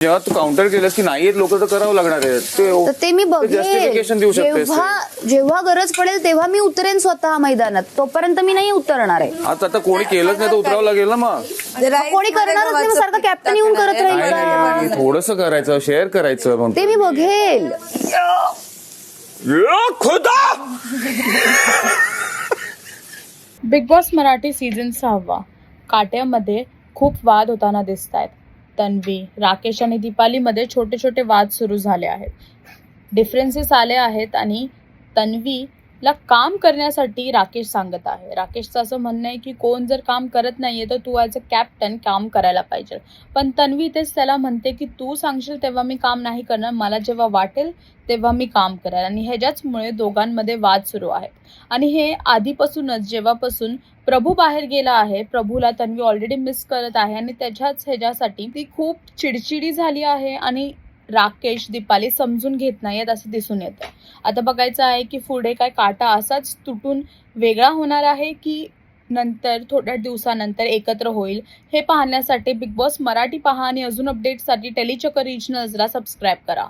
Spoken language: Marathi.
जेव्हा तू काउंटर केलंस की नाहीयेत लोक तर करावं लागणार आहे तर ते मी बघेन. जस्टिफिकेशन देऊ शकतेस जेव्हा गरज पडेल तेव्हा मी उतरेन स्वतः मैदानात. तोपर्यंत मी नाही उतरणार आहे. आता कोणी केलंच नाही तर उतरावं लागेल ना मग. कोणी करणारच नाही, सारखं कॅप्टन येऊन करत राहील का? थोडंसं करायचं, शेअर करायचं मग ते मी बघेल. बिग बॉस मराठी सीझन 6 काट्यामध्ये खूप वाद होताना दिसत आहेत. तन्वी, राकेश आणि दीपालीमध्ये छोटे छोटे वाद सुरू झाले आहेत. डिफरन्सेस आले आहेत आणि तन्वीला काम करण्यासाठी राकेश सांगत आहे. राकेशचं असं म्हणणं आहे की कोण जर काम करत नाहीये तर तू ॲज अ कॅप्टन काम करायला पाहिजे. पण तन्वी तेच त्याला म्हणते की तू सांगशील तेव्हा मी काम नाही करणार, मला जेव्हा वाटेल तेव्हा मी काम करेल. आणि ह्याच्याचमुळे दोघांमध्ये वाद सुरू आहेत. आणि हे आधीपासूनच, जेव्हापासून प्रभू बाहेर गेला आहे, प्रभूला तन्वी ऑलरेडी मिस करत आहे आणि त्याच्याच ह्याच्यासाठी ती खूप चिडचिडी झाली आहे आणि राकेश, दीपाली समजून घेत नाहीयेत असं दिसून येतं. आता बघायचं आहे की पुढे काय काटा असाच तुटून वेगळा होणार आहे की नंतर थोड्या दिवसानंतर एकत्र होईल, हे पाहण्यासाठी बिग बॉस मराठी पहा आणि अजून अपडेट्ससाठी टेलीचक्कर रिजनल्सला सबस्क्राईब करा.